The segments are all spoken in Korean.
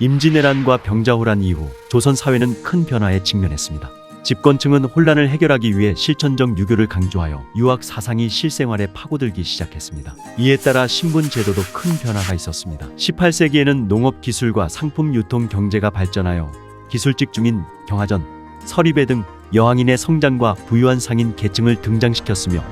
임진왜란과 병자호란 이후 조선 사회는 큰 변화에 직면했습니다. 집권층은 혼란을 해결하기 위해 실천적 유교를 강조하여 유학 사상이 실생활에 파고들기 시작했습니다. 이에 따라 신분 제도도 큰 변화가 있었습니다. 18세기에는 농업 기술과 상품 유통 경제가 발전하여 기술직 중인 경하전, 서리배 등 여왕인의 성장과 부유한 상인 계층을 등장시켰으며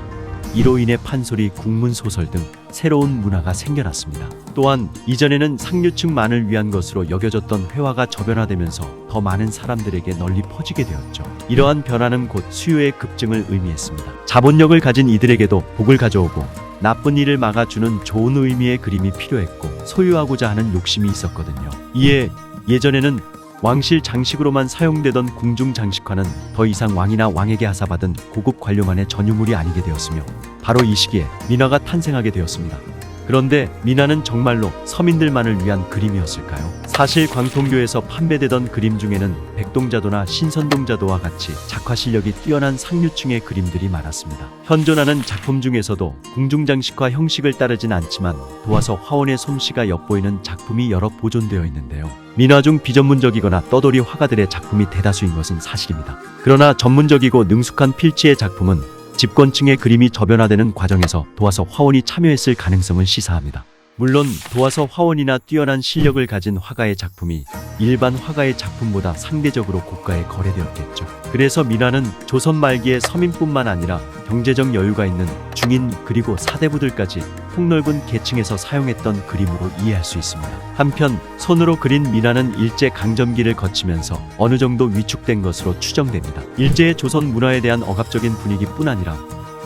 이로 인해 판소리, 국문소설 등 새로운 문화가 생겨났습니다. 또한 이전에는 상류층만을 위한 것으로 여겨졌던 회화가 저변화되면서 더 많은 사람들에게 널리 퍼지게 되었죠. 이러한 변화는 곧 수요의 급증을 의미했습니다. 자본력을 가진 이들에게도 복을 가져오고 나쁜 일을 막아주는 좋은 의미의 그림이 필요했고 소유하고자 하는 욕심이 있었거든요. 이에 예전에는 왕실 장식으로만 사용되던 궁중 장식화는 더 이상 왕이나 왕에게 하사받은 고급 관료만의 전유물이 아니게 되었으며 바로 이 시기에 민화가 탄생하게 되었습니다. 그런데 민화는 정말로 서민들만을 위한 그림이었을까요? 사실 광통교에서 판매되던 그림 중에는 백동자도나 신선동자도와 같이 작화 실력이 뛰어난 상류층의 그림들이 많았습니다. 현존하는 작품 중에서도 궁중장식화 형식을 따르진 않지만 도화서 화원의 솜씨가 엿보이는 작품이 여러 보존되어 있는데요. 민화 중 비전문적이거나 떠돌이 화가들의 작품이 대다수인 것은 사실입니다. 그러나 전문적이고 능숙한 필지의 작품은 집권층의 그림이 저변화되는 과정에서 도화서 화원이 참여했을 가능성을 시사합니다. 물론 도화서 화원이나 뛰어난 실력을 가진 화가의 작품이 일반 화가의 작품보다 상대적으로 고가에 거래되었겠죠. 그래서 민화는 조선 말기의 서민뿐만 아니라 경제적 여유가 있는 중인 그리고 사대부들까지 폭넓은 계층에서 사용했던 그림으로 이해할 수 있습니다. 한편 손으로 그린 민화는 일제 강점기를 거치면서 어느 정도 위축된 것으로 추정됩니다. 일제의 조선 문화에 대한 억압적인 분위기뿐 아니라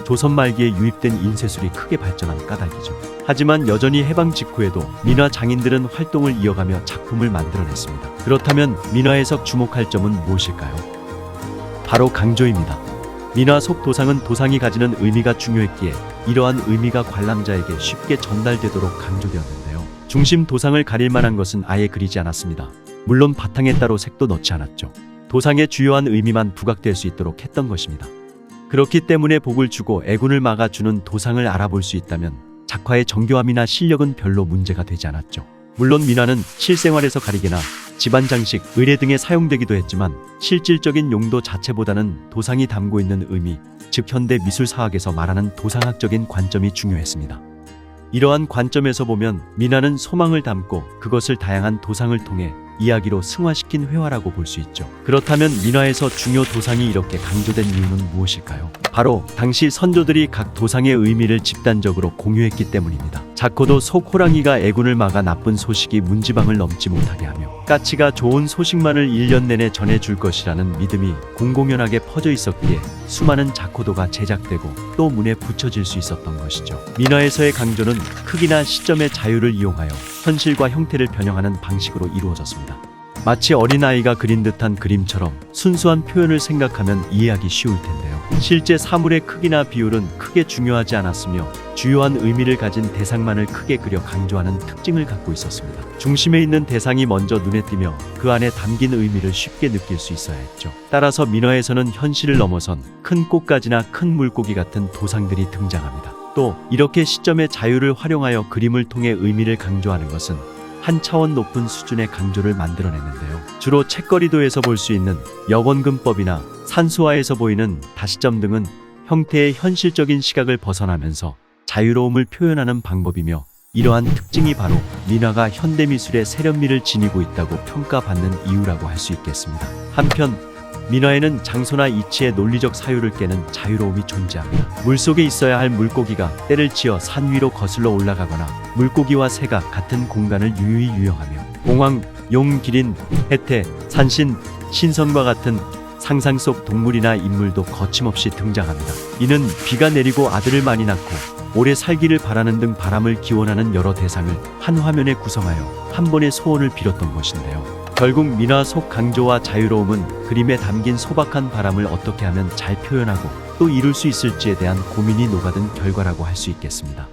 조선 말기에 유입된 인쇄술이 크게 발전한 까닭이죠. 하지만 여전히 해방 직후에도 민화 장인들은 활동을 이어가며 작품을 만들어냈습니다. 그렇다면 민화에서 주목할 점은 무엇일까요? 바로 강조입니다. 민화 속 도상은 도상이 가지는 의미가 중요했기에 이러한 의미가 관람자에게 쉽게 전달되도록 강조되었는데요. 중심 도상을 가릴 만한 것은 아예 그리지 않았습니다. 물론 바탕에 따로 색도 넣지 않았죠. 도상의 주요한 의미만 부각될 수 있도록 했던 것입니다. 그렇기 때문에 복을 주고 애군을 막아주는 도상을 알아볼 수 있다면 작화의 정교함이나 실력은 별로 문제가 되지 않았죠. 물론 민화는 실생활에서 가리개나 집안 장식, 의례 등에 사용되기도 했지만 실질적인 용도 자체보다는 도상이 담고 있는 의미, 즉 현대 미술사학에서 말하는 도상학적인 관점이 중요했습니다. 이러한 관점에서 보면 민화는 소망을 담고 그것을 다양한 도상을 통해 이야기로 승화시킨 회화라고 볼 수 있죠. 그렇다면 민화에서 중요 도상이 이렇게 강조된 이유는 무엇일까요? 바로 당시 선조들이 각 도상의 의미를 집단적으로 공유했기 때문입니다. 자코도 속 호랑이가 애군을 막아 나쁜 소식이 문지방을 넘지 못하게 하며 까치가 좋은 소식만을 1년 내내 전해줄 것이라는 믿음이 공공연하게 퍼져 있었기에 수많은 자코도가 제작되고 또 문에 붙여질 수 있었던 것이죠. 민화에서의 강조는 크기나 시점의 자유를 이용하여 현실과 형태를 변형하는 방식으로 이루어졌습니다. 마치 어린아이가 그린 듯한 그림처럼 순수한 표현을 생각하면 이해하기 쉬울 텐데요. 실제 사물의 크기나 비율은 크게 중요하지 않았으며 주요한 의미를 가진 대상만을 크게 그려 강조하는 특징을 갖고 있었습니다. 중심에 있는 대상이 먼저 눈에 띄며 그 안에 담긴 의미를 쉽게 느낄 수 있어야 했죠. 따라서 민화에서는 현실을 넘어선 큰 꽃가지나 큰 물고기 같은 도상들이 등장합니다. 또 이렇게 시점의 자유를 활용하여 그림을 통해 의미를 강조하는 것은 한 차원 높은 수준의 강조를 만들어냈는데요. 주로 책거리도에서 볼 수 있는 역원근법이나 산수화에서 보이는 다시점 등은 형태의 현실적인 시각을 벗어나면서 자유로움을 표현하는 방법이며 이러한 특징이 바로 민화가 현대미술의 세련미를 지니고 있다고 평가받는 이유라고 할 수 있겠습니다. 한편 민화에는 장소나 이치의 논리적 사유를 깨는 자유로움이 존재합니다. 물속에 있어야 할 물고기가 때를 지어 산 위로 거슬러 올라가거나 물고기와 새가 같은 공간을 유유히 유영하며 공황, 용, 기린, 해태, 산신, 신선과 같은 상상 속 동물이나 인물도 거침없이 등장합니다. 이는 비가 내리고 아들을 많이 낳고 오래 살기를 바라는 등 바람을 기원하는 여러 대상을 한 화면에 구성하여 한 번의 소원을 빌었던 것인데요. 결국 민화 속 강조와 자유로움은 그림에 담긴 소박한 바람을 어떻게 하면 잘 표현하고 또 이룰 수 있을지에 대한 고민이 녹아든 결과라고 할 수 있겠습니다.